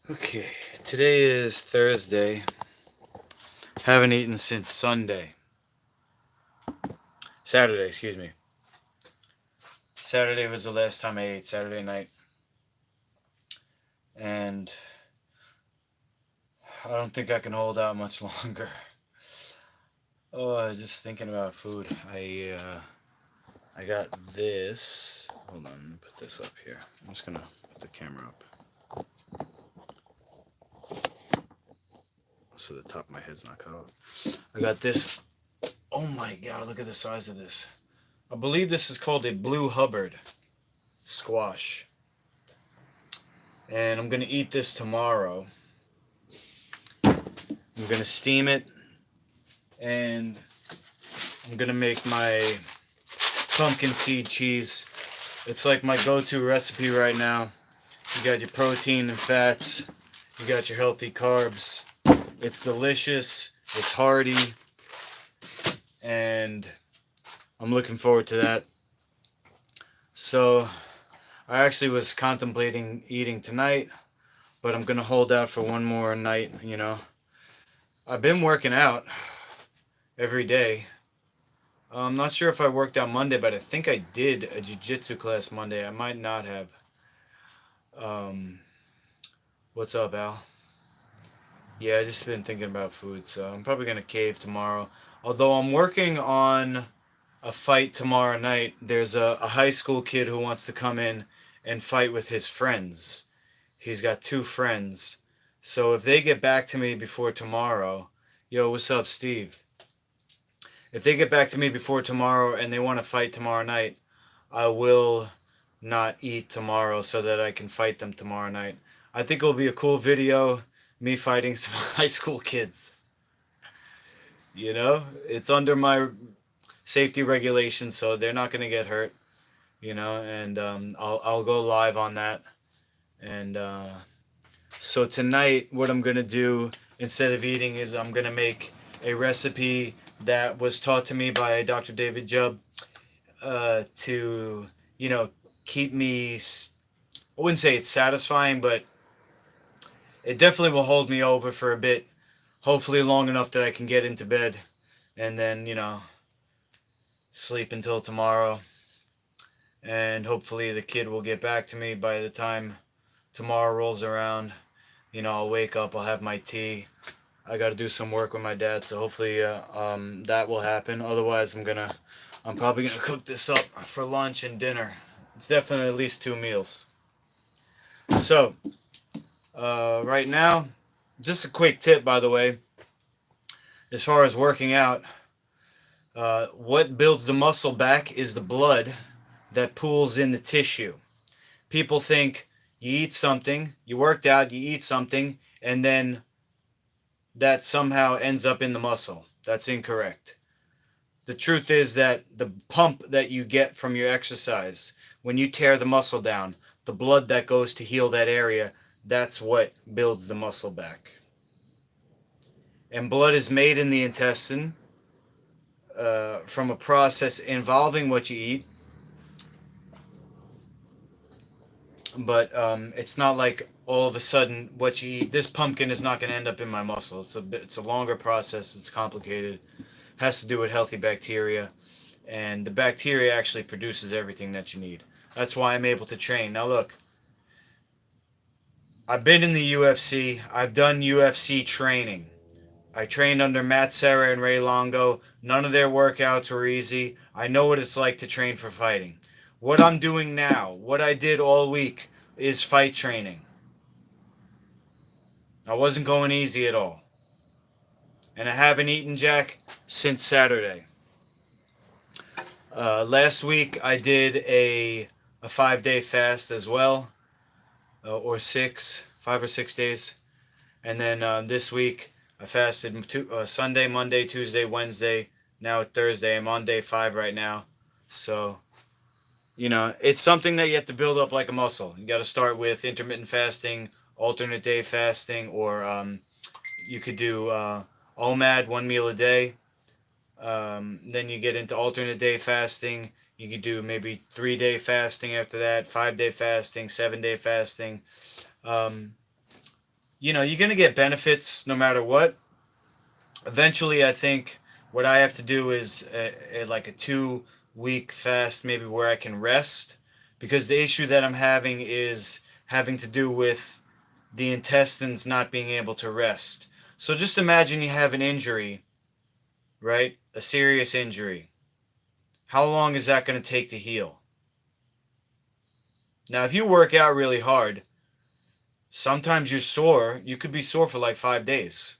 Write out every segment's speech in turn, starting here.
Okay, today is Thursday. Haven't eaten since Saturday, excuse me. Saturday was the last time I ate, Saturday night. And I don't think I can hold out much longer. Oh, just thinking about food. I got this. Hold on, let me put this up here. I'm just gonna put the camera up so the top of my head's not cut off. I got this. Oh my god, look at the size of this. I believe this is called a Blue Hubbard squash. And I'm gonna eat this tomorrow. I'm gonna steam it, and I'm gonna make my pumpkin seed cheese. It's like my go-to recipe right now. You got your protein and fats. You got your healthy carbs. It's delicious. It's hearty, and I'm looking forward to that. So I actually was contemplating eating tonight, but I'm gonna hold out for one more night. I've been working out every day. I'm not sure if I worked out Monday, but I think I did a jiu-jitsu class Monday. I might not have. Um, what's up, Al? Yeah, I just been thinking about food, so I'm probably gonna cave tomorrow. Although I'm working on a fight tomorrow night. There's a high school kid who wants to come in and fight with his friends. He's got two friends. So if they get back to me before tomorrow, yo, what's up, Steve? If they get back to me before tomorrow and they want to fight tomorrow night, I will not eat tomorrow so that I can fight them tomorrow night. I think it'll be a cool video, me fighting some high school kids. It's under my safety regulations, so they're not going to get hurt. And I'll go live on that. And so tonight, what I'm going to do instead of eating is I'm going to make a recipe that was taught to me by Dr. David Jubb to, keep me. I wouldn't say it's satisfying, but it definitely will hold me over for a bit. Hopefully, long enough that I can get into bed and then, sleep until tomorrow. And hopefully, the kid will get back to me by the time tomorrow rolls around. I'll wake up, I'll have my tea. I got to do some work with my dad, so hopefully that will happen. Otherwise, I'm probably gonna cook this up for lunch and dinner. It's definitely at least 2 meals. So right now, just a quick tip, by the way, as far as working out. What builds the muscle back is the blood that pools in the tissue. People think you eat something, you worked out, you eat something, and then that somehow ends up in the muscle. That's incorrect. The truth is that the pump that you get from your exercise, when you tear the muscle down, the blood that goes to heal that area, that's what builds the muscle back. And blood is made in the intestine from a process involving what you eat, but it's not like all of a sudden what you eat. This pumpkin is not going to end up in my muscle. It's a longer process. It's complicated. It has to do with healthy bacteria, and the bacteria actually produces everything that you need. That's why I'm able to train. Now look, I've been in the UFC. I've done UFC training. I trained under Matt Serra and Ray Longo. None of their workouts were easy. I know what it's like to train for fighting. What I'm doing now, what I did all week, is fight training. I wasn't going easy at all. And I haven't eaten Jack since Saturday. Last week I did a 5-day fast as well, or 5 or 6 days. And then this week I fasted Sunday, Monday, Tuesday, Wednesday. Now it's Thursday. I'm on day 5 right now. So, it's something that you have to build up like a muscle. You got to start with intermittent fasting, alternate day fasting, or you could do OMAD, 1 meal a day. Then you get into alternate day fasting. You could do maybe 3-day fasting after that, 5-day fasting, 7-day fasting. Um, you're going to get benefits no matter what. Eventually, I think what I have to do is like a 2 week fast, maybe where I can rest, because the issue that I'm having is having to do with the intestines not being able to rest. So just imagine you have an injury, right? A serious injury. How long is that going to take to heal? Now, if you work out really hard, sometimes you're sore. You could be sore for like 5 days.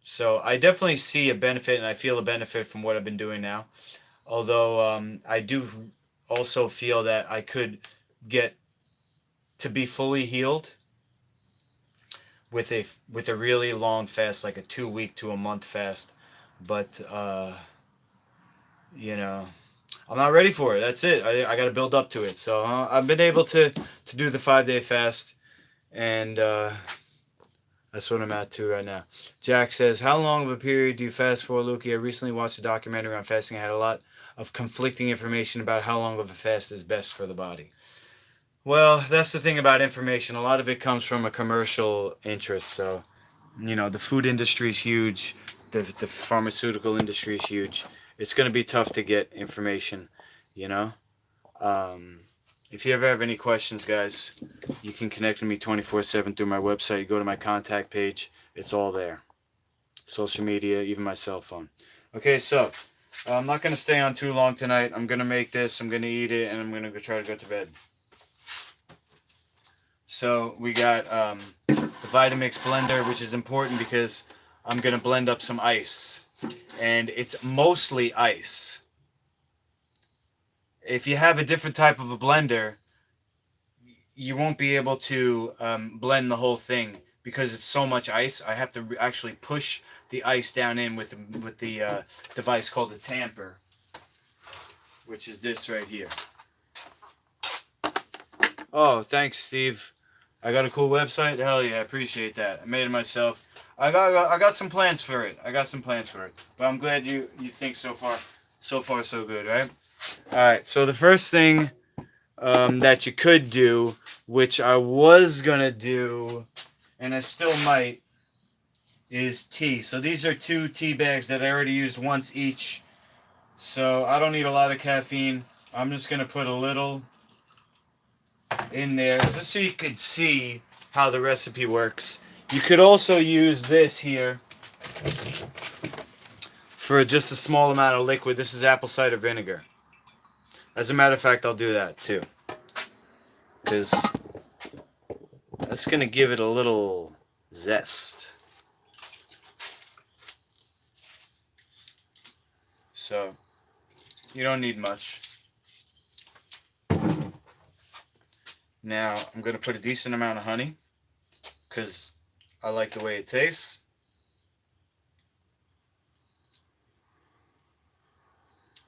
So I definitely see a benefit, and I feel a benefit from what I've been doing now. Although I do also feel that I could get to be fully healed with a really long fast, like a 2 week to a month fast. But you know, I'm not ready for it. That's it. I got to build up to it. So I've been able to do the 5 day fast, and that's what I'm at to right now. Jack says, how long of a period do you fast for, Lukey? I recently watched a documentary on fasting. I had a lot of conflicting information about how long of a fast is best for the body. Well, that's the thing about information. A lot of it comes from a commercial interest. So, the food industry is huge. The pharmaceutical industry is huge. It's going to be tough to get information, you know? If you ever have any questions, guys, you can connect with me 24/7 through my website. You go to my contact page. It's all there. Social media, even my cell phone. Okay, so I'm not going to stay on too long tonight. I'm going to make this. I'm going to eat it, and I'm going to try to go to bed. So we got the Vitamix blender, which is important because I'm going to blend up some ice. And it's mostly ice. If you have a different type of a blender, you won't be able to blend the whole thing because it's so much ice. I have to actually push the ice down in with the device called a tamper, which is this right here. Oh, thanks, Steve. I got a cool website. Hell yeah, I appreciate that. I made it myself. I got some plans for it. But I'm glad you think so far so good, right? All right. So the first thing that you could do, which I was gonna do, and I still might, is tea. So these are 2 tea bags that I already used once each. So I don't need a lot of caffeine. I'm just gonna put a little in there just so you could see how the recipe works. You could also use this here for just a small amount of liquid. This is apple cider vinegar. As a matter of fact, I'll do that too, because that's going to give it a little zest. So, you don't need much. Now, I'm going to put a decent amount of honey, because I like the way it tastes.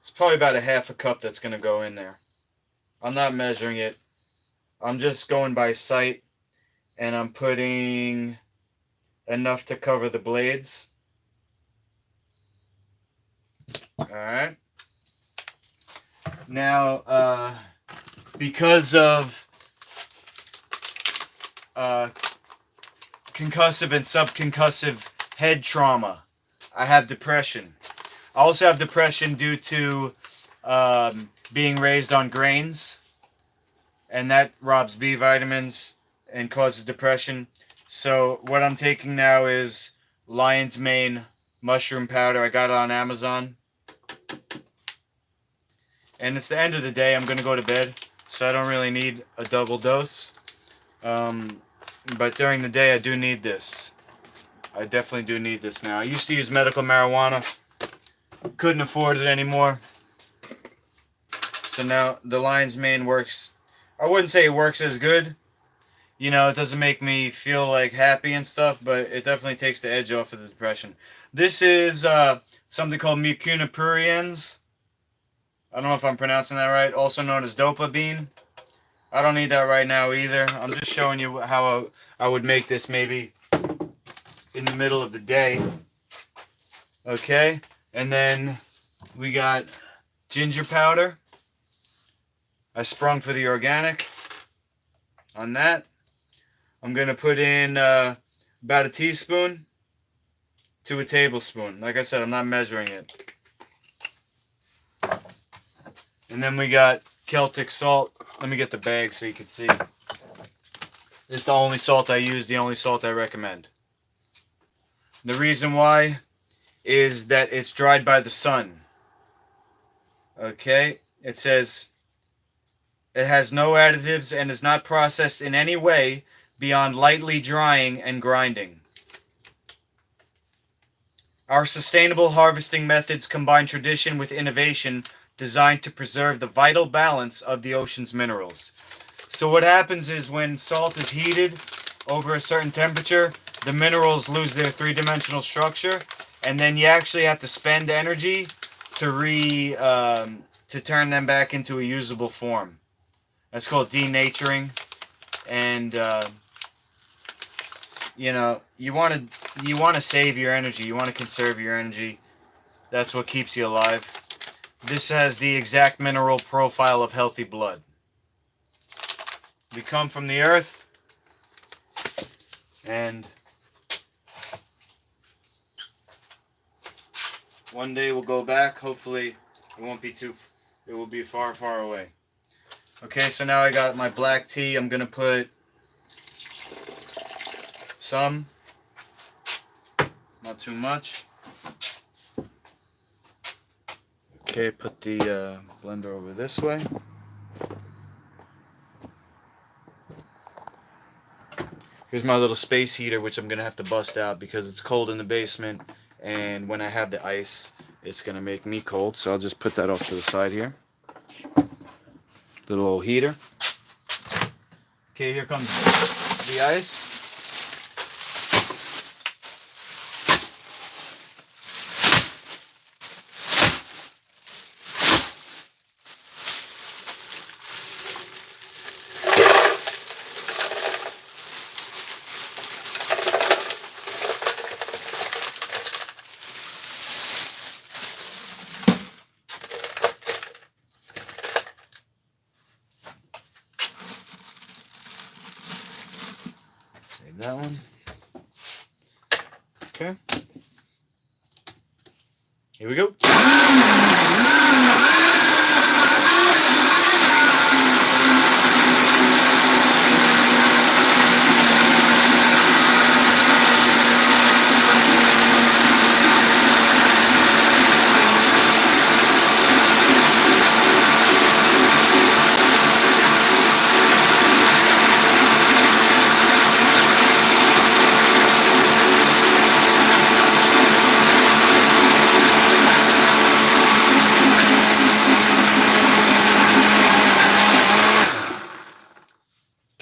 It's probably about a half a cup that's going to go in there. I'm not measuring it. I'm just going by sight, and I'm putting enough to cover the blades. Alright. Now, because of concussive and subconcussive head trauma, I have depression. I also have depression due to being raised on grains, and that robs B vitamins and causes depression. So what I'm taking now is lion's mane mushroom powder. I got it on Amazon. And it's the end of the day. I'm going to go to bed, so I don't really need a double dose. But during the day, I do need this. I definitely do need this now. I used to use medical marijuana. Couldn't afford it anymore. So now the lion's mane works. I wouldn't say it works as good. It doesn't make me feel like happy and stuff, but it definitely takes the edge off of the depression. This is something called mucuna pruriens. I don't know if I'm pronouncing that right. Also known as dopa bean. I don't need that right now either. I'm just showing you how I would make this maybe in the middle of the day. Okay? And then we got ginger powder. I sprung for the organic on that. I'm going to put in about a teaspoon to a tablespoon. Like I said, I'm not measuring it. And then we got Celtic Salt. Let me get the bag so you can see. This is the only salt I use, the only salt I recommend. The reason why is that it's dried by the sun. Okay? It says it has no additives and is not processed in any way beyond lightly drying and grinding. Our sustainable harvesting methods combine tradition with innovation designed to preserve the vital balance of the ocean's minerals. So what happens is when salt is heated over a certain temperature, the minerals lose their three-dimensional structure, and then you actually have to spend energy to turn them back into a usable form. That's called denaturing, and you want to save your energy. You want to conserve your energy. That's what keeps you alive. This has the exact mineral profile of healthy blood. We come from the earth, and one day we'll go back. Hopefully, it will be far, far away. Okay, so now I got my black tea. I'm gonna put some, not too much. Okay, put the blender over this way. Here's my little space heater, which I'm gonna have to bust out because it's cold in the basement, and when I have the ice, it's gonna make me cold. So I'll just put that off to the side here. Little old heater. Okay, here comes the ice. Save that one. Okay. Here we go.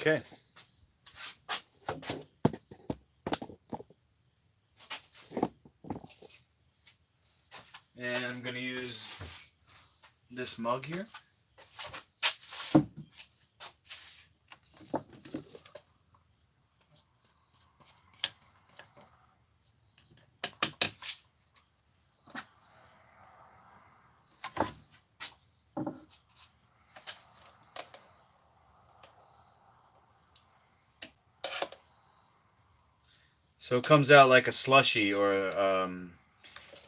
Okay. And I'm going to use this mug here. So it comes out like a slushy or,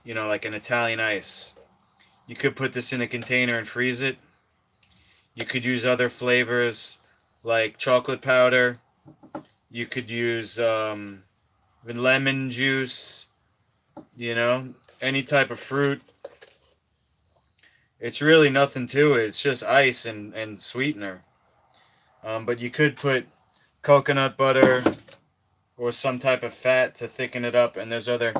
like an Italian ice. You could put this in a container and freeze it. You could use other flavors like chocolate powder. You could use lemon juice, any type of fruit. It's really nothing to it. It's just ice and sweetener. But you could put coconut butter or some type of fat to thicken it up, and there's other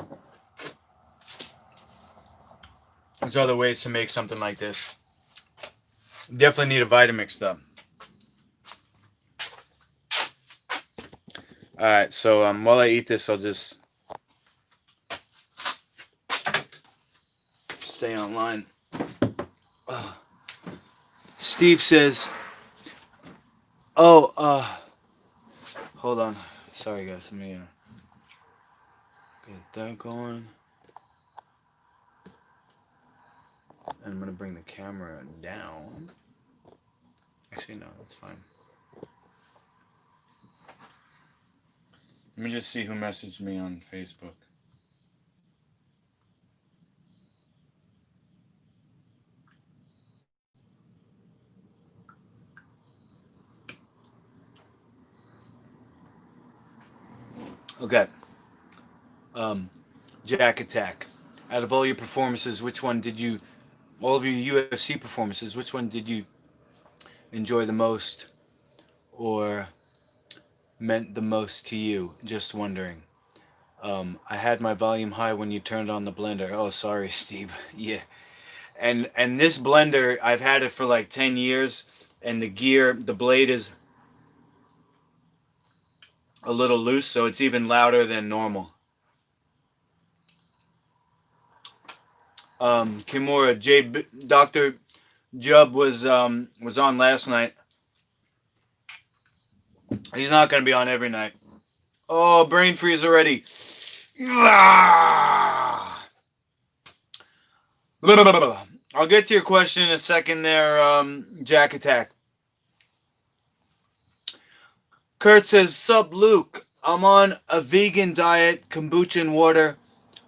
ways to make something like this. Definitely need a Vitamix though. Alright, so while I eat this, I'll just stay online. Steve says, hold on. Sorry guys, let me get that going. And I'm going to bring the camera down. Actually, no, that's fine. Let me just see who messaged me on Facebook. Okay. Um, Jack Attack. Out of all your performances, which one did you, all of your UFC performances, which one did you enjoy the most or meant the most to you? Just wondering. I had my volume high when you turned on the blender. Oh, sorry, Steve. Yeah. And this blender, I've had it for like 10 years, and the blade is a little loose, so it's even louder than normal. Kimura, Dr. Jubb was on last night. He's not going to be on every night. Oh, brain freeze already. I'll get to your question in a second there, Jack Attack. Kurt says, Sup, Luke. I'm on a vegan diet, kombucha and water.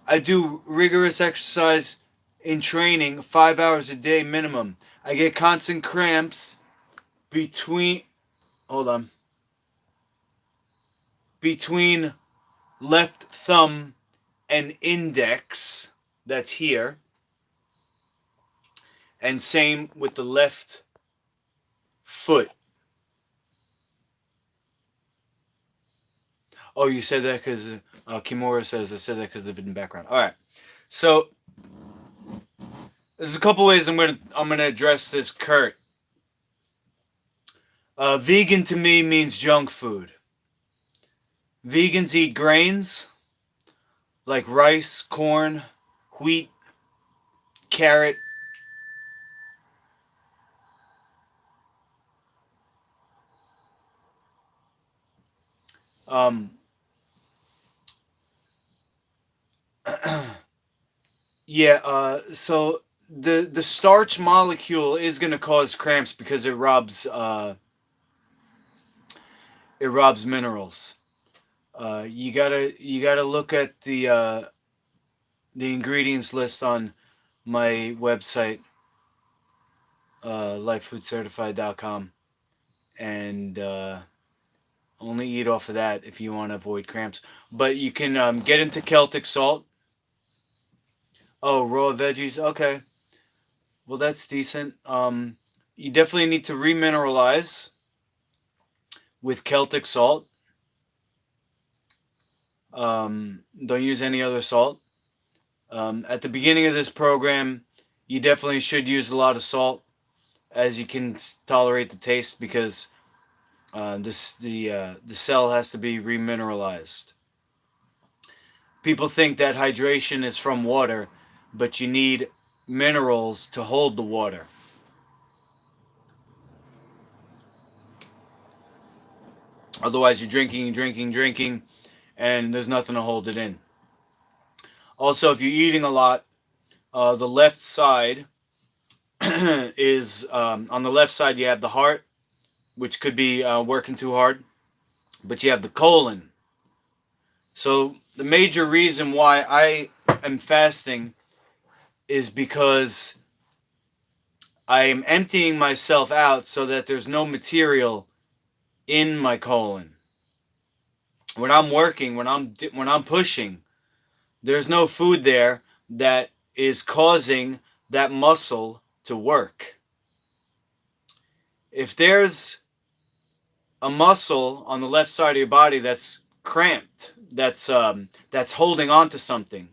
I do rigorous exercise in training, 5 hours a day minimum. I get constant cramps between, hold on, between left thumb and index, that's here, and same with the left foot. Oh, you said that because Kimura says I said that because of the hidden background. All right, so there's a couple ways I'm gonna address this, Kurt. Vegan to me means junk food. Vegans eat grains like rice, corn, wheat, carrot. Um, yeah. So the starch molecule is going to cause cramps because it robs minerals. You gotta look at the ingredients list on my website, lifefoodcertified.com, and only eat off of that if you want to avoid cramps. But you can get into Celtic Salt. Oh, raw veggies. Okay, well that's decent. You definitely need to remineralize with Celtic Salt. Don't use any other salt. At the beginning of this program, you definitely should use a lot of salt, as you can tolerate the taste, because the cell has to be remineralized. People think that hydration is from water, but you need minerals to hold the water. Otherwise, you're drinking, and there's nothing to hold it in. Also, if you're eating a lot, the left side is on the left side. You have the heart, which could be working too hard, but you have the colon. So the major reason why I am fasting is because I am emptying myself out so that there's no material in my colon. When I'm working, when I'm pushing, there's no food there that is causing that muscle to work. If there's a muscle on the left side of your body that's cramped, that's holding on to something,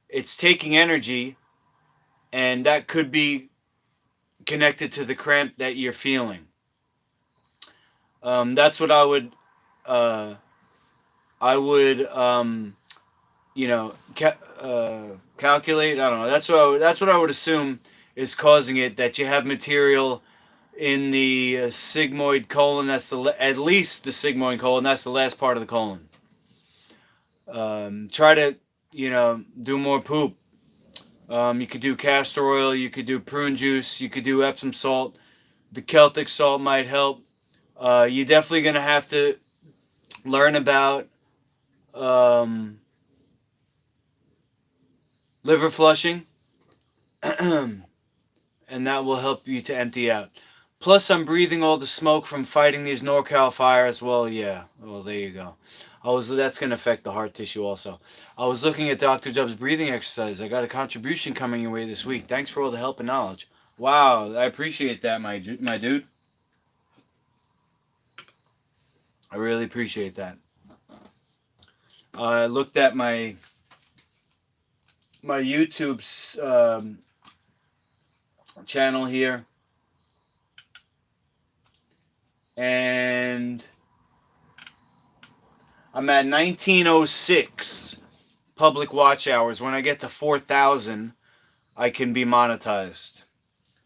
it's taking energy, and that could be connected to the cramp that you're feeling. That's what uh, I would calculate. I don't know. That's what I would assume is causing it. That you have material in the sigmoid colon. That's at least the sigmoid colon. That's the last part of the colon. Try to do more poop. You could do castor oil. You could do prune juice. You could do Epsom salt. The Celtic salt might help. You're definitely gonna have to learn about um, liver flushing, and that will help you to empty out. Plus, I'm breathing all the smoke from fighting these NorCal fires. Well, yeah. Well, there you go. That's going to affect the heart tissue also. I was looking at Dr. Jubb's breathing exercise. I got a contribution coming your way this week. Thanks for all the help and knowledge. Wow, I appreciate that, my dude. I really appreciate that. I looked at my YouTube's channel here, and I'm at 1906 public watch hours. When I get to 4,000, I can be monetized.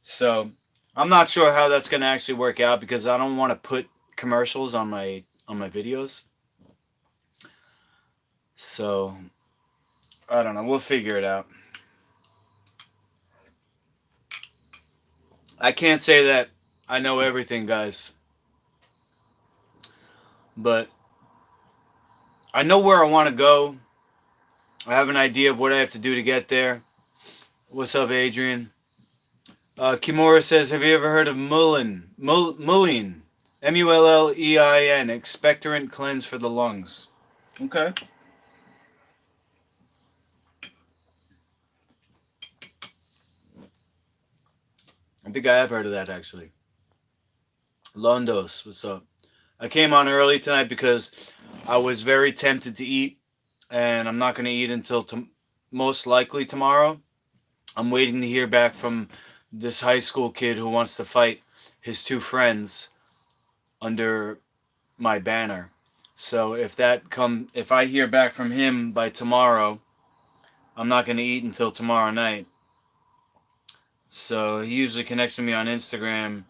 So I'm not sure how that's going to actually work out because I don't want to put commercials on my videos. So I don't know. We'll figure it out. I can't say that I know everything, guys, but I know where I want to go. I have an idea of what I have to do to get there. What's up, Adrian? Kimura says, have you ever heard of Mullein? Mullein. Mullein. Expectorant cleanse for the lungs. Okay. I think I have heard of that, actually. Londos, what's up? I came on early tonight because I was very tempted to eat, and I'm not going to eat until most likely tomorrow. I'm waiting to hear back from this high school kid who wants to fight his two friends under my banner. So if I hear back from him by tomorrow, I'm not going to eat until tomorrow night. So he usually connects with me on Instagram,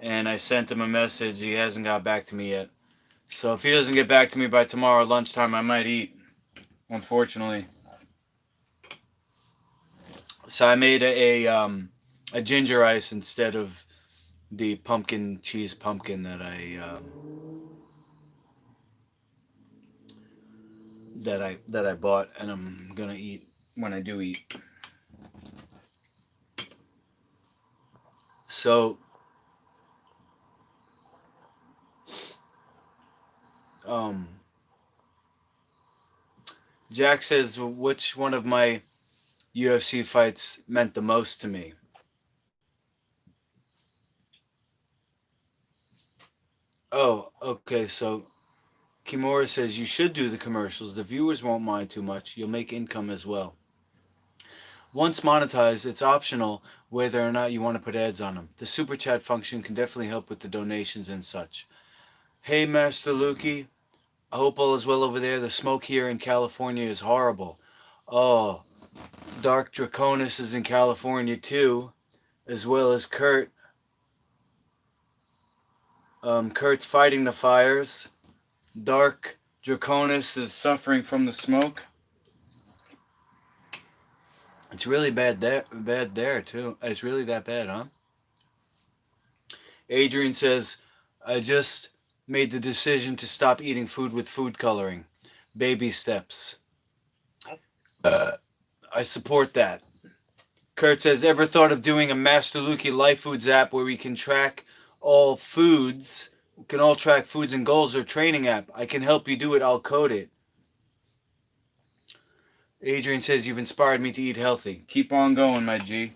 and I sent him a message. He hasn't got back to me yet. So if he doesn't get back to me by tomorrow lunchtime, I might eat, unfortunately. So I made a ginger ice instead of the pumpkin cheese pumpkin that I bought, and I'm gonna eat when I do eat. So Jack says, which one of my UFC fights meant the most to me? Oh, okay. So Kimura says you should do the commercials. The viewers won't mind too much. You'll make income as well. Once monetized, it's optional whether or not you want to put ads on them. The super chat function can definitely help with the donations and such. Hey, Master Lukey. I hope all is well over there. The smoke here in California is horrible. Oh, Dark Draconis is in California too, as well as Kurt. Kurt's fighting the fires. Dark Draconis is suffering from the smoke. It's really bad there too. It's really that bad, huh? Adrian says, I just made the decision to stop eating food with food coloring. Baby steps. I support that. Kurt says, ever thought of doing a Master Lukey Life Foods app where we can track all foods? We can all track foods and goals or training app. I can help you do it. I'll code it. Adrian says, you've inspired me to eat healthy. Keep on going, my G.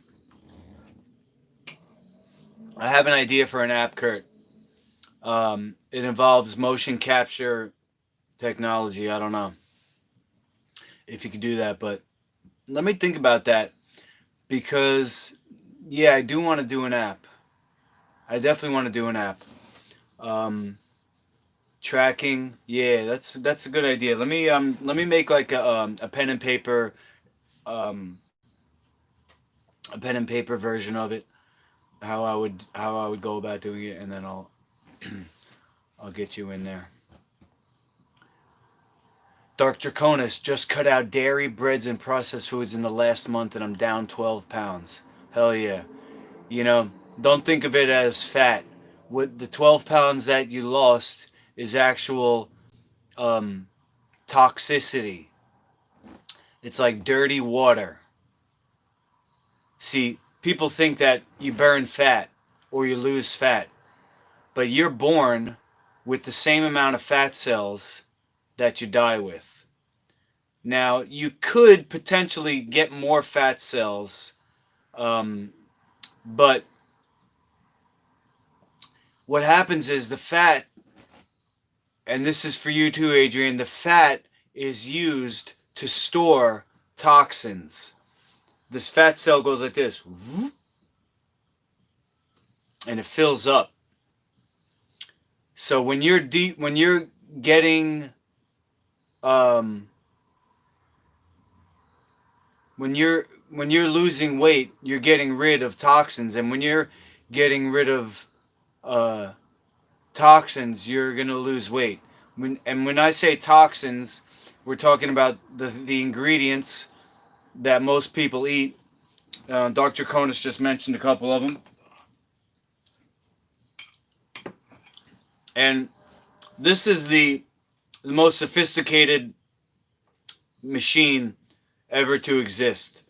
I have an idea for an app, Kurt. It involves motion capture technology. I don't know if you could do that, but let me think about that because, yeah, I do want to do an app. I definitely want to do an app. Tracking, yeah, that's a good idea. Let me make like a pen and paper, a pen and paper version of it. How I would go about doing it, and then I'll get you in there. Dark Draconis just cut out dairy, breads, and processed foods in the last month, and I'm down 12 pounds. Hell yeah. You know, don't think of it as fat. What the 12 pounds that you lost is actual toxicity. It's like dirty water. See, people think that you burn fat or you lose fat, but you're born with the same amount of fat cells that you die with. Now, you could potentially get more fat cells, but what happens is the fat, and this is for you too, Adrian, the fat is used to store toxins. This fat cell goes like this, and it fills up. So when you're getting, um, when you're losing weight, you're getting rid of toxins, and when you're getting rid of uh, toxins, you're gonna lose weight. When I say toxins, we're talking about the ingredients that most people eat. Dr. Konis just mentioned a couple of them, and this is the most sophisticated machine ever to exist.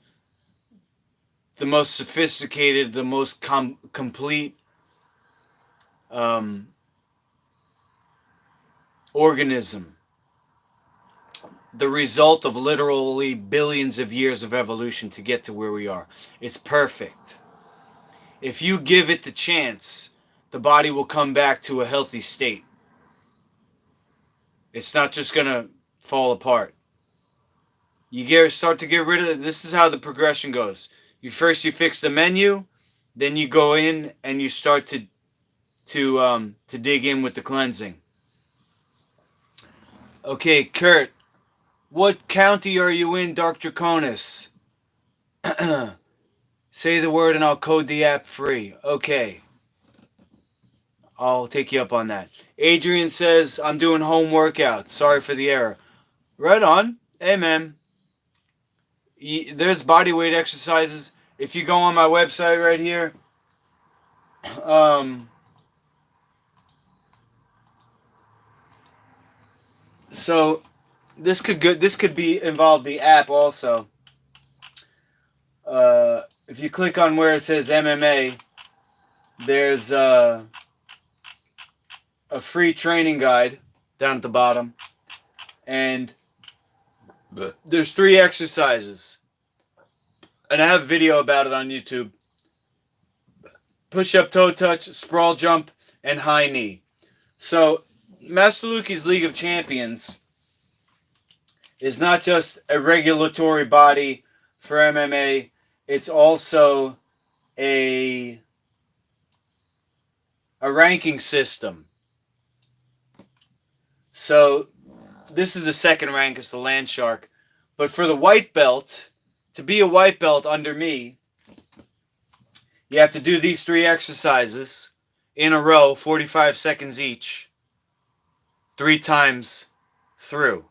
The most sophisticated, the most complete um, organism. The result of literally billions of years of evolution to get to where we are. It's perfect. If you give it the chance, the body will come back to a healthy state. It's not just going to fall apart. Start to get rid of it. This is how the progression goes. You fix the menu, then you go in and you start to dig in with the cleansing. Okay, Kurt, what county are you in, Dr. Draconis? Say the word and I'll code the app free. Okay. I'll take you up on that. Adrian says, I'm doing home workouts. Sorry for the error. Right on. Hey, man. There's bodyweight exercises. If you go on my website right here, so this could be involve the app also. If you click on where it says MMA, there's a free training guide down at the bottom, and there's 3 exercises, and I have a video about it on YouTube. Push up, toe touch, sprawl jump, and high knee. So Master Luki's League of Champions is not just a regulatory body for MMA, it's also a ranking system. So this is the second rank, it's the Land Shark. But for the white belt, to be a white belt under me, you have to do these 3 exercises in a row, 45 seconds each, 3 times through.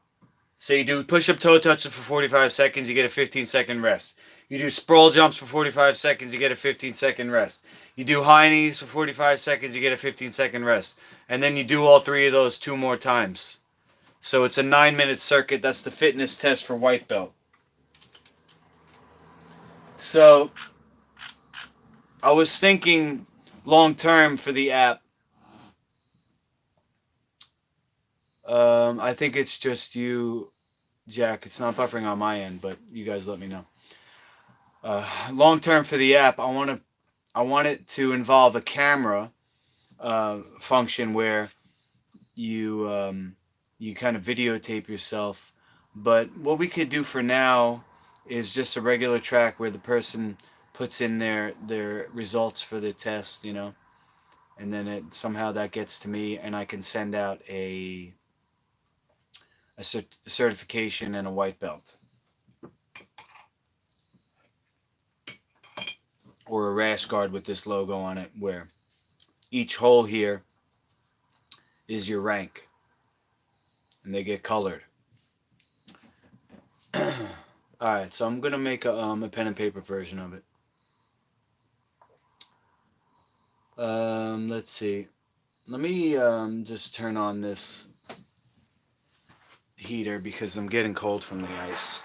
So you do push-up toe touches for 45 seconds, you get a 15-second rest. You do sprawl jumps for 45 seconds, you get a 15-second rest. You do high knees for 45 seconds, you get a 15-second rest. And then you do all 3 of those 2 more times. So it's a 9-minute circuit. That's the fitness test for white belt. So I was thinking long term for the app. I think it's just you, Jack. It's not buffering on my end, but you guys let me know. Long term for the app, I want it to involve a camera function where you kind of videotape yourself. But what we could do for now is just a regular track where the person puts in their results for the test, and then somehow that gets to me, and I can send out a certification and a white belt, or a rash guard with this logo on it, where each hole here is your rank, and they get colored. Alright, so I'm gonna make a pen and paper version of it. Let's see. Let me just turn on this heater because I'm getting cold from the ice.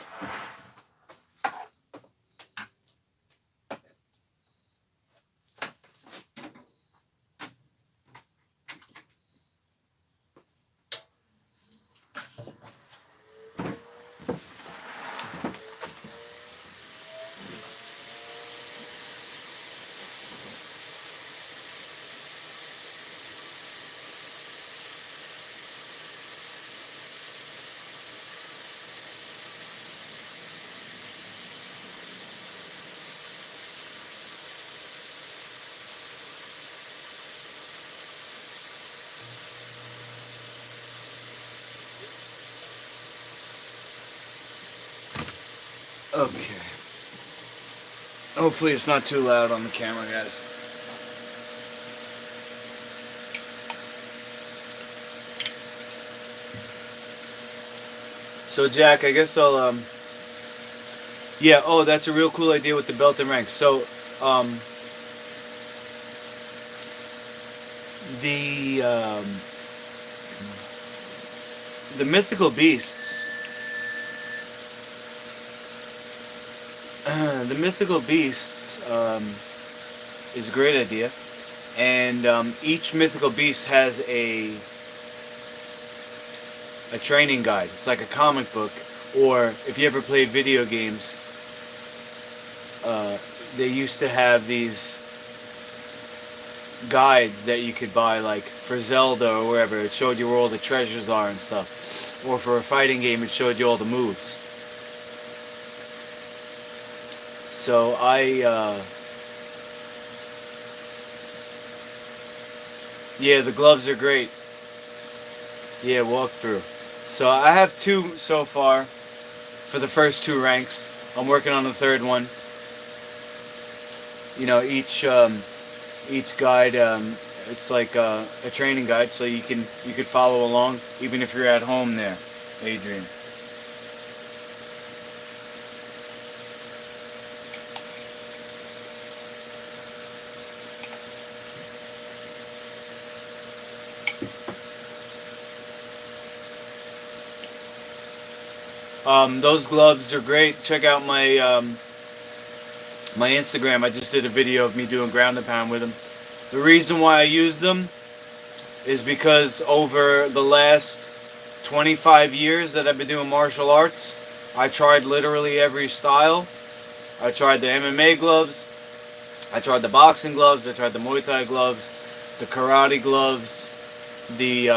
Okay. Hopefully it's not too loud on the camera, guys. So Jack, I guess I'll yeah, oh, that's a real cool idea with the belt and ranks. So the the mythical beasts the mythical beasts is a great idea, and each mythical beast has a training guide. It's like a comic book, or if you ever played video games, they used to have these guides that you could buy, like for Zelda or wherever. It showed you where all the treasures are and stuff, or for a fighting game, it showed you all the moves. So yeah, the gloves are great. Yeah, walkthrough. So I have 2 so far for the first 2 ranks. I'm working on the 3rd one. You know, each guide, it's like a training guide, so you could follow along even if you're at home there, Adrian. Those gloves are great. Check out my my Instagram. I just did a video of me doing ground and pound with them. The reason why I use them is because over the last 25 years that I've been doing martial arts, I tried literally every style. I tried the MMA gloves, I tried the boxing gloves, I tried the Muay Thai gloves, the karate gloves, the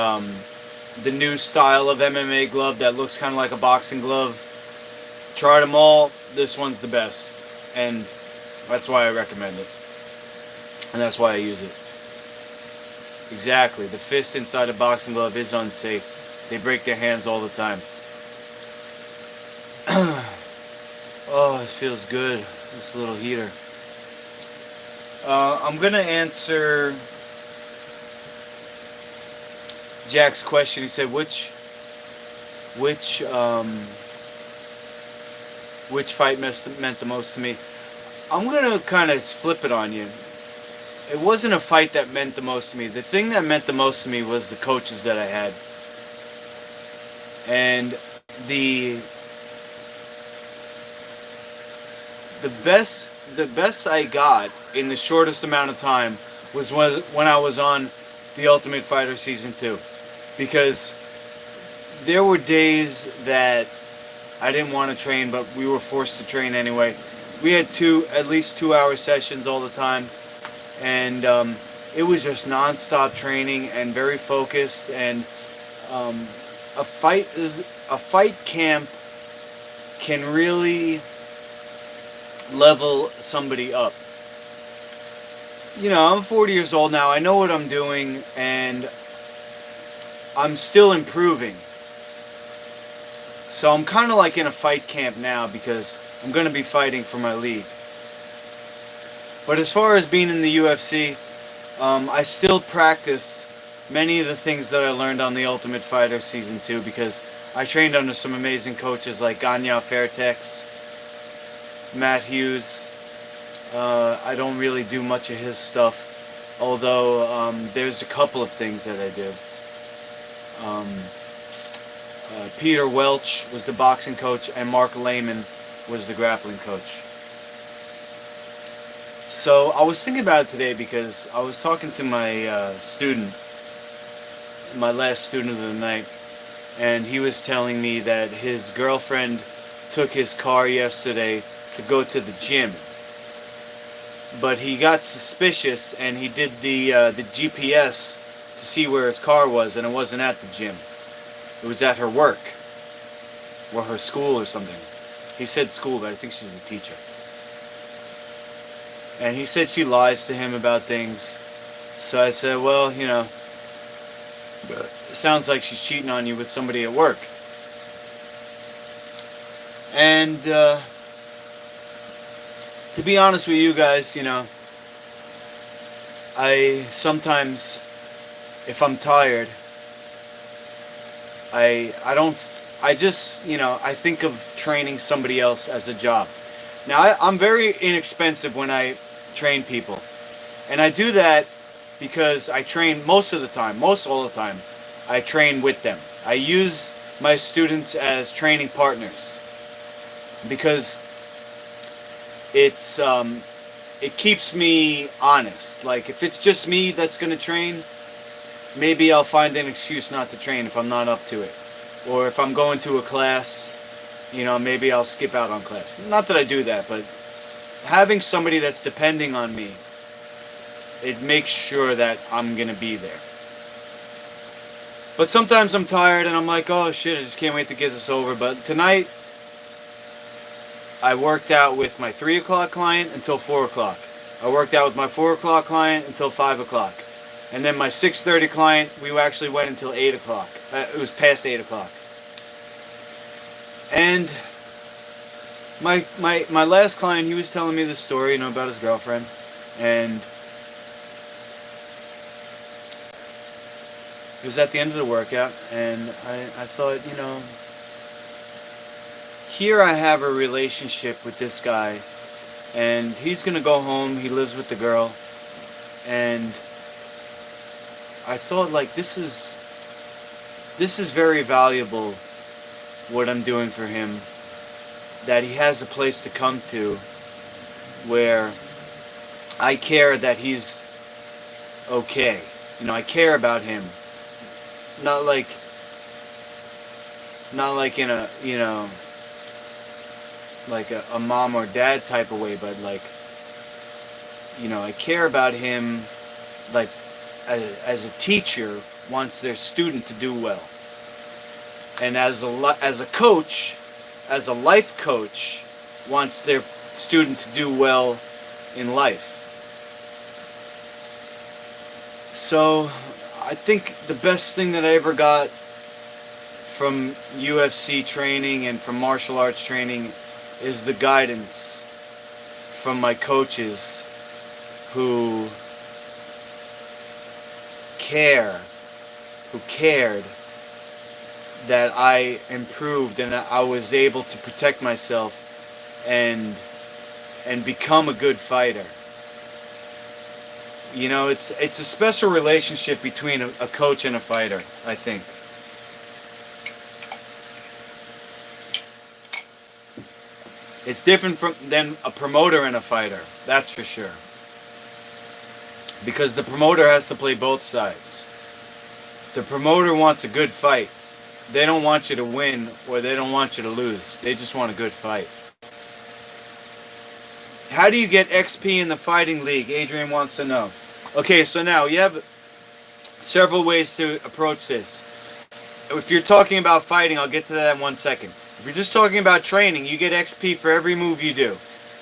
new style of MMA glove that looks kind of like a boxing glove. Tried them all. This one's the best, and that's why I recommend it, and that's why I use it. Exactly. The fist inside a boxing glove is unsafe. They break their hands all the time. Oh, it feels good, this little heater. I'm gonna answer Jack's question. He said, which fight meant the most to me? I'm gonna kind of flip it on you. It wasn't a fight that meant the most to me. The thing that meant the most to me was the coaches that I had, and the best I got in the shortest amount of time was when I was on The Ultimate Fighter Season 2. Because there were days that I didn't want to train, but we were forced to train anyway. We had at least 2-hour sessions all the time, and it was just non-stop training and very focused. And a fight camp can really level somebody up. You know, I'm 40 years old now. I know what I'm doing, and I'm still improving. So I'm kind of like in a fight camp now because I'm going to be fighting for my league. But as far as being in the UFC, I still practice many of the things that I learned on The Ultimate Fighter Season 2 because I trained under some amazing coaches like Ganya Fairtex, Matt Hughes. I don't really do much of his stuff, although there's a couple of things that I do. Peter Welch was the boxing coach, and Mark Lehman was the grappling coach. So I was thinking about it today because I was talking to my student, my last student of the night, and he was telling me that his girlfriend took his car yesterday to go to the gym. But he got suspicious and he did the GPS to see where his car was, and it wasn't at the gym. It was at her work or her school or something. He said school, but I think she's a teacher. And he said she lies to him about things. So I said, well, you know, it sounds like she's cheating on you with somebody at work. And to be honest with you guys, you know, I sometimes, if I'm tired, I just, you know, I think of training somebody else as a job. Now, I'm very inexpensive when I train people. And I do that because I train most all the time, I train with them. I use my students as training partners because it keeps me honest. Like, if it's just me that's going to train, maybe I'll find an excuse not to train if I'm not up to it. Or if I'm going to a class, you know, maybe I'll skip out on class. Not that I do that, but having somebody that's depending on me, it makes sure that I'm going to be there. But sometimes I'm tired and I'm like, oh shit, I just can't wait to get this over. But tonight, I worked out with my 3 o'clock client until 4 o'clock. I worked out with my 4 o'clock client until 5 o'clock. And then my 6:30 client, we actually went until 8 o'clock. It was past 8 o'clock. And my last client, he was telling me this story, you know, about his girlfriend. And it was at the end of the workout, and I thought, you know, here I have a relationship with this guy, and he's going to go home, he lives with the girl, and I thought, like, this is very valuable, what I'm doing for him, that he has a place to come to where I care that he's okay. You know, I care about him. Not like in a, you know, like a mom or dad type of way, but like, you know, I care about him like as a teacher wants their student to do well. And as a coach, as a life coach, wants their student to do well in life. So I think the best thing that I ever got from UFC training and from martial arts training is the guidance from my coaches who cared that I improved and I was able to protect myself and become a good fighter. You know, it's a special relationship between a coach and a fighter, I think. It's different than a promoter and a fighter, that's for sure. Because the promoter has to play both sides. The promoter wants a good fight. They don't want you to win or they don't want you to lose. They just want a good fight. How do you get XP in the fighting league? Adrian wants to know. Okay, so now you have several ways to approach this. If you're talking about fighting, I'll get to that in 1 second. If you're just talking about training, you get XP for every move you do.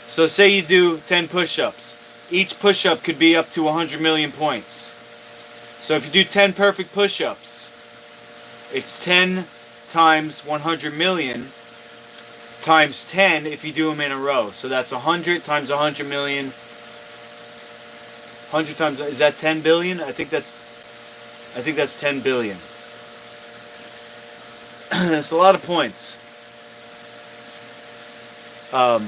So say you do 10 push-ups. Each push-up could be up to 100 million points. So if you do 10 perfect push-ups, it's 10 times 100 million times 10 if you do them in a row. So that's 100 times 100 million. 100 times, is that 10 billion? I think that's 10 billion. That's a lot of points. But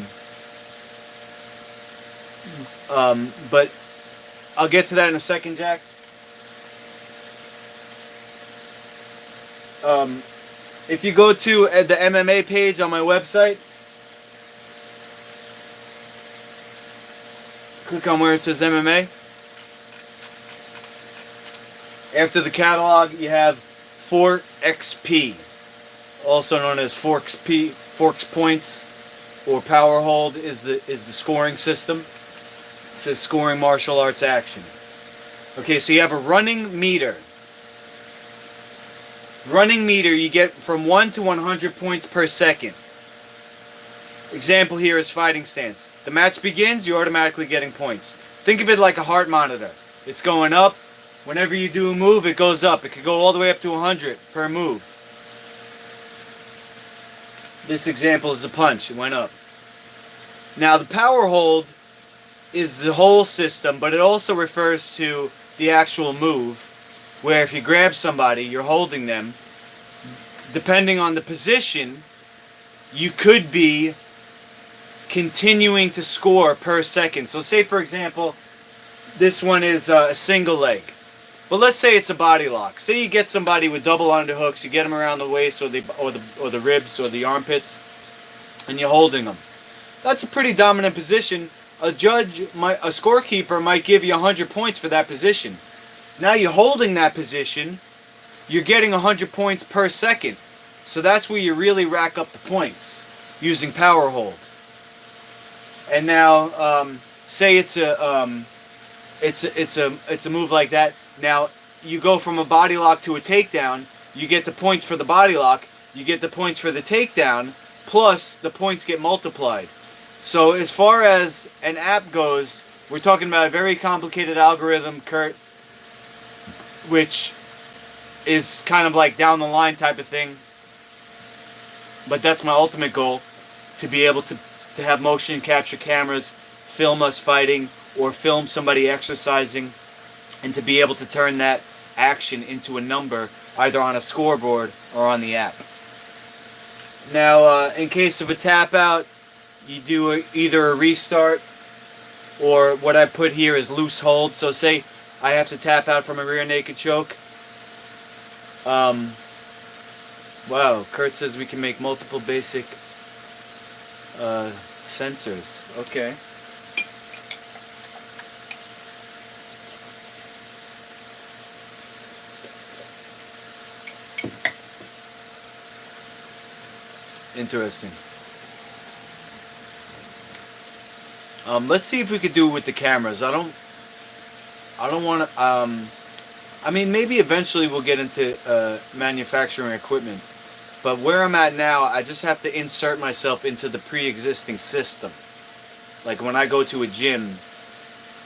I'll get to that in a second, Jack. If you go to the MMA page on my website, click on where it says MMA. After the catalog, you have ForkXP, also known as Forks Points, or Power Hold is the scoring system. It says scoring martial arts action. Okay, so you have a running meter. Running meter, you get from 1 to 100 points per second. Example here is fighting stance. The match begins, you're automatically getting points. Think of it like a heart monitor. It's going up. Whenever you do a move, it goes up. It could go all the way up to 100 per move. This example is a punch. It went up. Now, the power hold is the whole system, but it also refers to the actual move, where if you grab somebody, you're holding them. Depending on the position, you could be continuing to score per second. So say, for example, this one is a single leg. But let's say it's a body lock. Say you get somebody with double underhooks, you get them around the waist or the ribs or the armpits, and you're holding them. That's a pretty dominant position. A scorekeeper might give you 100 points for that position. Now you're holding that position, you're getting 100 points per second. So that's where you really rack up the points using power hold. And now, say it's a move like that. Now you go from a body lock to a takedown. You get the points for the body lock. You get the points for the takedown. Plus the points get multiplied. So as far as an app goes, we're talking about a very complicated algorithm, Kurt, which is kind of like down the line type of thing. But that's my ultimate goal, to be able to have motion capture cameras film us fighting or film somebody exercising, and to be able to turn that action into a number either on a scoreboard or on the app. Now, in case of a tap out, you do either a restart, or what I put here is loose hold. So say I have to tap out from a rear naked choke. Wow, Kurt says we can make multiple basic sensors. Okay. Interesting. Let's see if we could do it with the cameras. I don't want to. I mean, maybe eventually we'll get into manufacturing equipment. But where I'm at now, I just have to insert myself into the pre-existing system. Like when I go to a gym,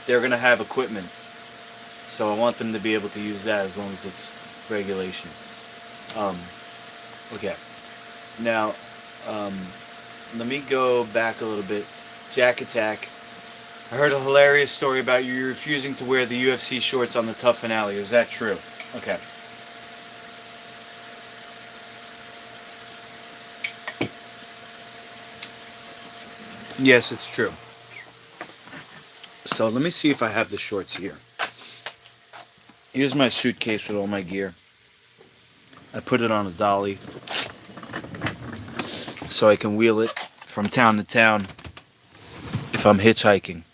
they're going to have equipment. So I want them to be able to use that as long as it's regulation. Okay. Now, let me go back a little bit. Jack Attack. I heard a hilarious story about you refusing to wear the UFC shorts on the Tough finale. Is that true? Okay. Yes, it's true. So let me see if I have the shorts here. Here's my suitcase with all my gear. I put it on a dolly so I can wheel it from town to town if I'm hitchhiking.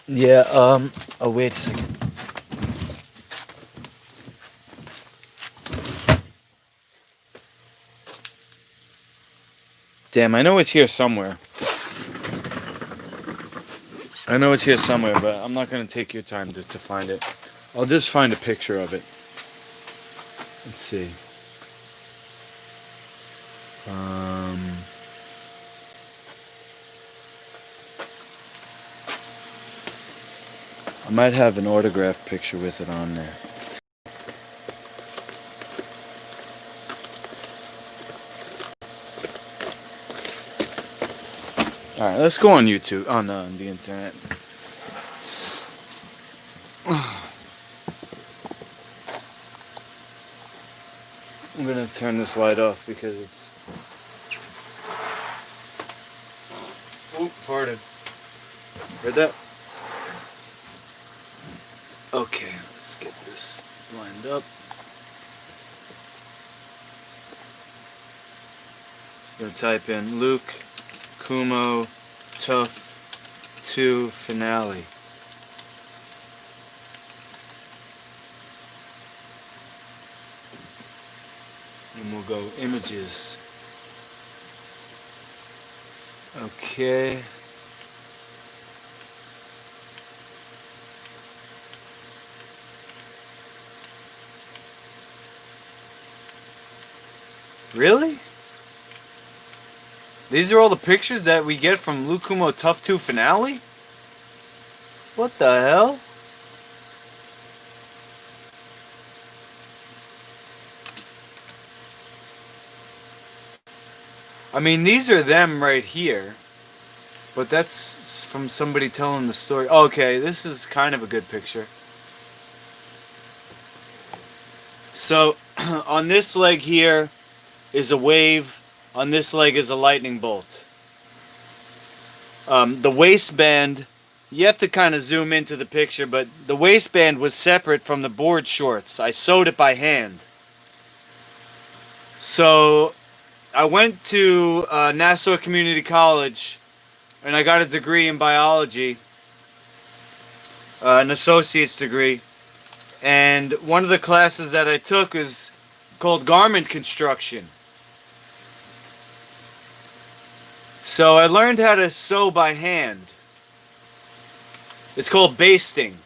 Yeah, oh, wait a second. Damn, I know it's here somewhere. I know it's here somewhere, but I'm not going to take your time to find it. I'll just find a picture of it. Let's see. I might have an autograph picture with it on there. Alright, let's go on YouTube, on the internet. I'm gonna turn this light off because it's... Oop, farted. Heard that? Okay, let's get this lined up. I'm gonna type in Luke Kumo Tough 2 Finale. And we'll go images. Okay. Really? These are all the pictures that we get from Luke Kumo Tough 2 Finale? What the hell? I mean, these are them right here. But that's from somebody telling the story. Okay, this is kind of a good picture. So, on this leg here is a wave. On this leg is a lightning bolt. The waistband, you have to kind of zoom into the picture, but the waistband was separate from the board shorts. I sewed it by hand. So, I went to Nassau Community College, and I got a degree in biology, an associate's degree. And one of the classes that I took is called garment construction. So I learned how to sew by hand. It's called basting.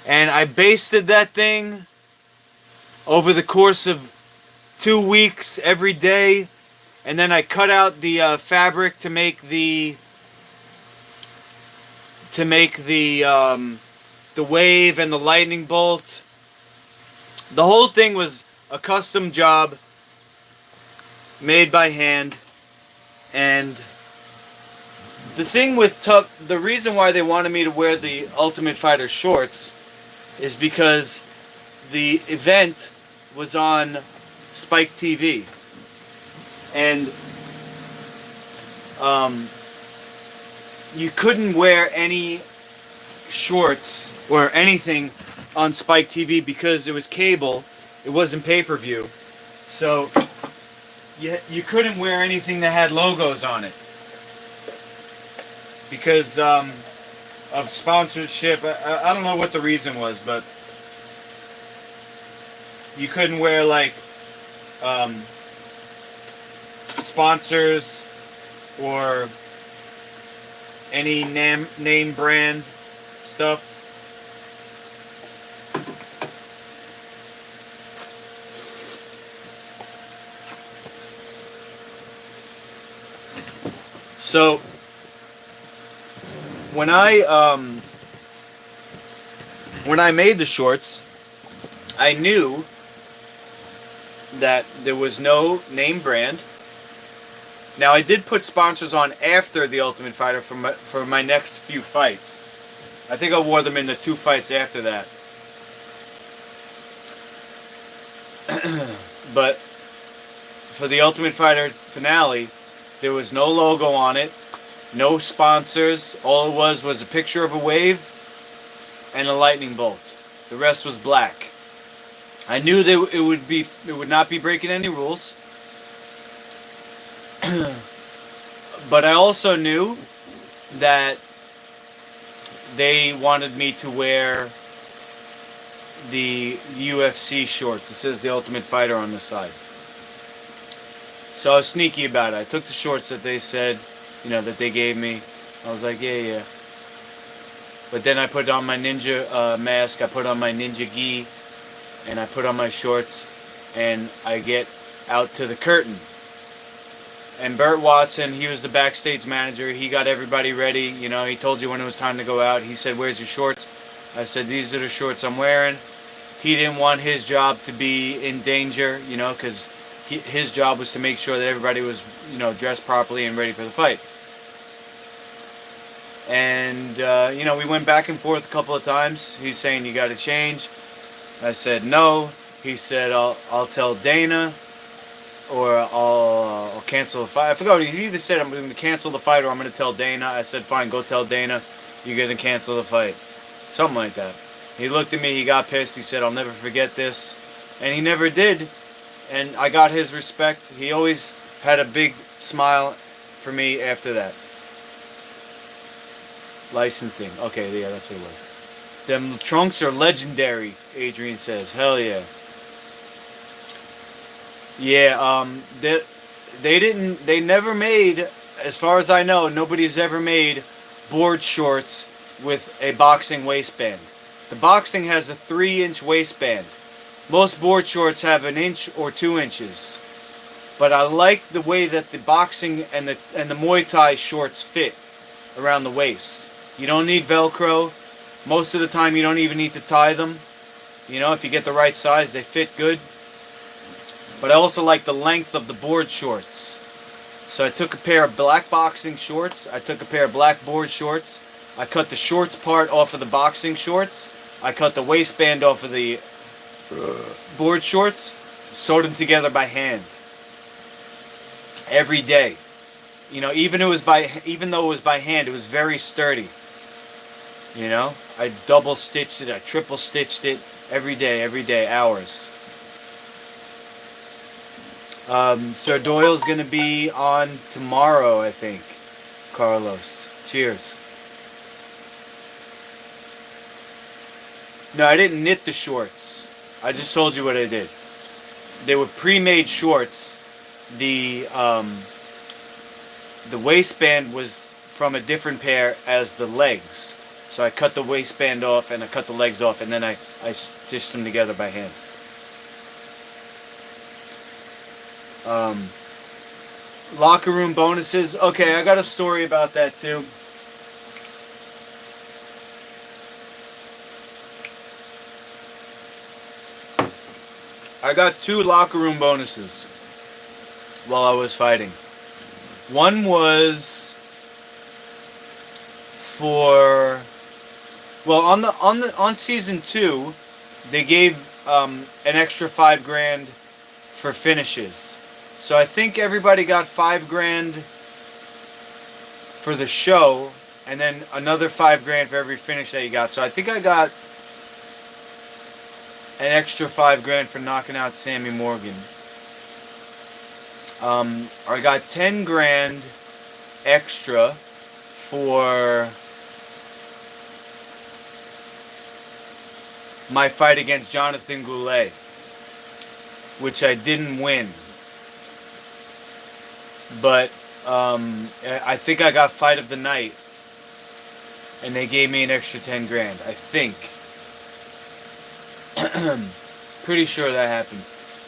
And I basted that thing over the course of 2 weeks every day. And then I cut out the fabric to make the wave and the lightning bolt. The whole thing was a custom job made by hand. And the thing with the reason why they wanted me to wear the Ultimate Fighter shorts is because the event was on Spike TV. And you couldn't wear any shorts or anything on Spike TV because it was cable. It wasn't pay-per-view. So you couldn't wear anything that had logos on it because of sponsorship. I don't know what the reason was, but you couldn't wear like sponsors or any name brand stuff. So when I made the shorts, I knew that there was no name brand. Now, I did put sponsors on after the Ultimate Fighter for my next few fights. I think I wore them in the 2 fights after that. But for the Ultimate Fighter finale, there was no logo on it, no sponsors. All it was a picture of a wave and a lightning bolt. The rest was black. I knew that it would not be breaking any rules. But I also knew that they wanted me to wear the UFC shorts. It says the Ultimate Fighter on the side. So I was sneaky about it. I took the shorts that they said, that they gave me. I was like, yeah. But then I put on my ninja mask, I put on my ninja gi, and I put on my shorts, and I get out to the curtain. And Burt Watson, he was the backstage manager. He got everybody ready. He told you when it was time to go out. He said, "Where's your shorts?" I said, "These are the shorts I'm wearing." He didn't want his job to be in danger, because his job was to make sure that everybody was, dressed properly and ready for the fight. And, we went back and forth a couple of times. He's saying, "You got to change." I said no. He said I'll tell Dana, or I'll cancel the fight. I forgot. He either said I'm going to cancel the fight or I'm going to tell Dana. I said fine, go tell Dana. You're going to cancel the fight, something like that. He looked at me. He got pissed. He said I'll never forget this, and he never did. And I got his respect. He always had a big smile for me after that. Licensing. Okay, yeah, that's what it was. Them trunks are legendary, Adrian says. Hell yeah. Yeah, they never made, as far as I know, nobody's ever made board shorts with a boxing waistband. The boxing has a 3-inch waistband. Most board shorts have an inch or 2 inches. But I like the way that the boxing and the Muay Thai shorts fit around the waist. You don't need Velcro. Most of the time you don't even need to tie them. You know, if you get the right size, they fit good. But I also like the length of the board shorts. So I took a pair of black boxing shorts. I took a pair of black board shorts. I cut the shorts part off of the boxing shorts. I cut the waistband off of the board shorts. Sewed them together by hand. Every day. You know, even though it was by hand, it was very sturdy. You know, I double stitched it, I triple stitched it every day, hours. Sir Doyle's gonna be on tomorrow, I think. Carlos, cheers. No, I didn't knit the shorts. I just told you what I did. They were pre-made shorts. The waistband was from a different pair as the legs. So I cut the waistband off and I cut the legs off, and then I stitched them together by hand. Locker room bonuses. Okay, I got a story about that too. I got 2 locker room bonuses while I was fighting. One was for, well, on season 2, they gave an extra $5,000 for finishes. So I think everybody got $5,000 for the show, and then another $5,000 for every finish that you got. So I think I got an extra $5,000 for knocking out Sammy Morgan. I got $10,000 extra for my fight against Jonathan Goulet, which I didn't win. But I think I got fight of the night, and they gave me an extra $10,000. I think. Pretty sure that happened.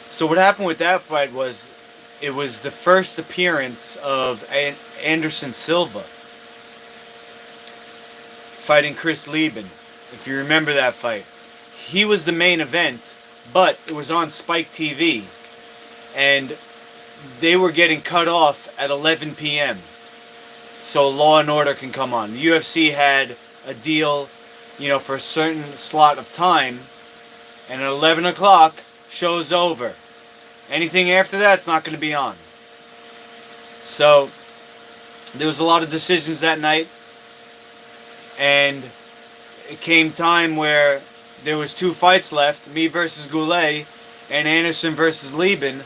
So what happened with that fight was, it was the first appearance of Anderson Silva fighting Chris Lieben. If you remember that fight, he was the main event, but it was on Spike TV, and they were getting cut off at 11 p.m. so Law and Order can come on. The UFC had a deal, you know, for a certain slot of time, and at 11 o'clock, show's over. Anything after that's not going to be on. So there was a lot of decisions that night, and it came time where there was 2 fights left, me versus Goulet and Anderson versus Lieben.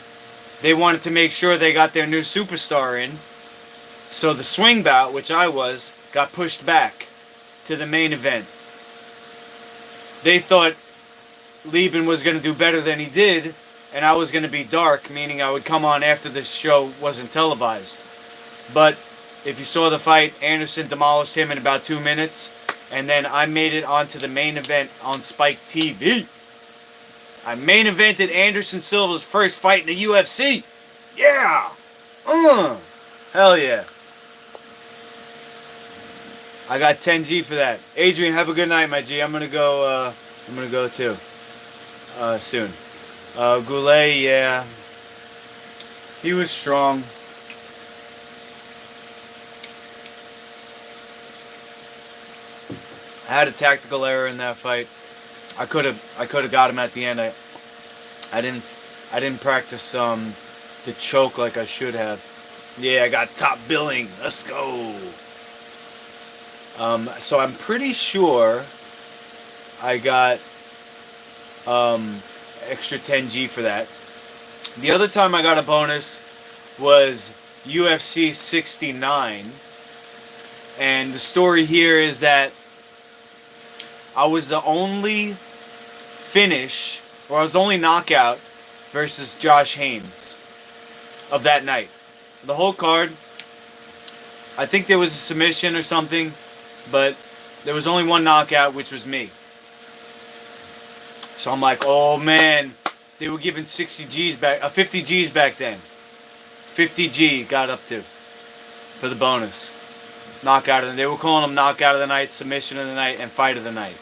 They wanted to make sure they got their new superstar in. So the swing bout, which I was, got pushed back to the main event. They thought Lieben was going to do better than he did, and I was going to be dark, meaning I would come on after the show wasn't televised. But if you saw the fight, Anderson demolished him in about 2 minutes, and then I made it onto the main event on Spike TV. I main evented Anderson Silva's first fight in the UFC. Yeah! Hell yeah. I got 10G for that. Adrian, have a good night, my G. I'm gonna go too. Soon. Goulet, yeah. He was strong. I had a tactical error in that fight. I could have got him at the end. I didn't practice the choke like I should have. Yeah, I got top billing. Let's go. So I'm pretty sure I got extra 10G for that. The other time I got a bonus was UFC 69. And the story here is that I was the only finish, or I was the only knockout versus Josh Haynes of that night. The whole card, I think there was a submission or something, but there was only one knockout, which was me. So I'm like, oh man, they were giving 60 G's back, 50 G's back then. 50 G got up to for the bonus. Knockout of the, they were calling them knockout of the night, submission of the night, and fight of the night.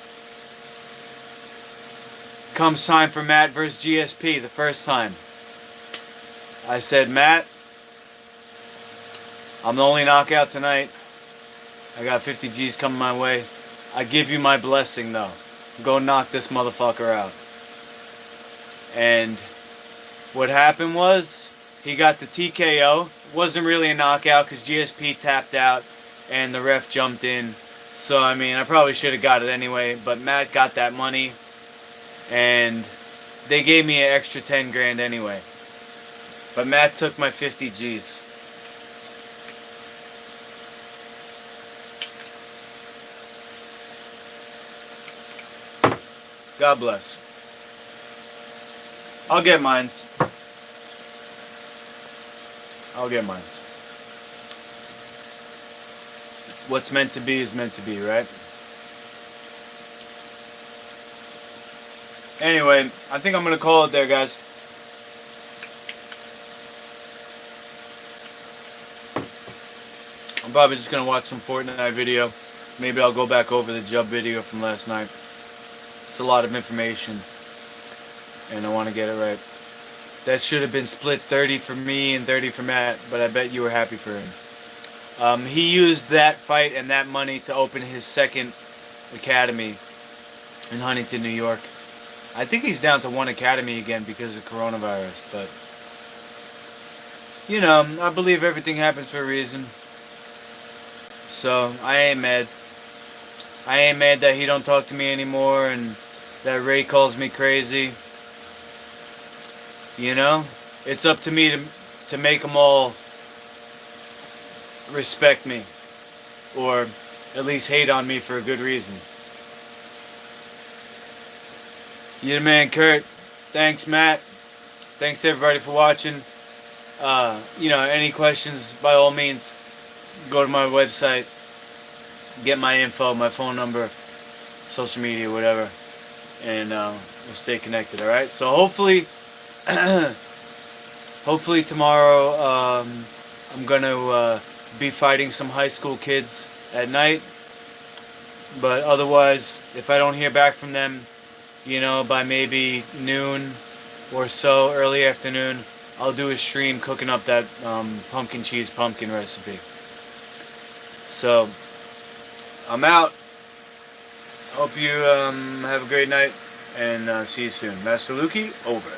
Comes time for Matt versus GSP the first time. I said, Matt, I'm the only knockout tonight. I got 50 G's coming my way. I give you my blessing though. Go knock this motherfucker out. And what happened was, he got the TKO. Wasn't really a knockout because GSP tapped out and the ref jumped in. So, I mean, I probably should have got it anyway. But Matt got that money. And they gave me an extra 10 grand anyway. But Matt took my 50 G's. God bless. I'll get mines. I'll get mines. What's meant to be is meant to be, right? Anyway, I think I'm going to call it there, guys. I'm probably just going to watch some Fortnite video. Maybe I'll go back over the Jub video from last night. It's a lot of information, and I want to get it right. That should have been split 30 for me and 30 for Matt, but I bet you were happy for him. He used that fight and that money to open his second academy in Huntington, New York. I think he's down to one academy again because of coronavirus, but you know, I believe everything happens for a reason. So I ain't mad. I ain't mad that he don't talk to me anymore and that Ray calls me crazy. You know, it's up to me to make them all respect me, or at least hate on me for a good reason. You the man, Kurt. Thanks, Matt. Thanks everybody for watching. You know, any questions, by all means, go to my website, get my info, my phone number, social media, whatever, and we'll stay connected. All right. So hopefully, hopefully tomorrow, I'm gonna be fighting some high school kids at night. But otherwise, if I don't hear back from them, you know, by maybe noon or so, early afternoon, I'll do a stream cooking up that pumpkin cheese pumpkin recipe. So, I'm out. Hope you have a great night, and see you soon. Master Lukey, over.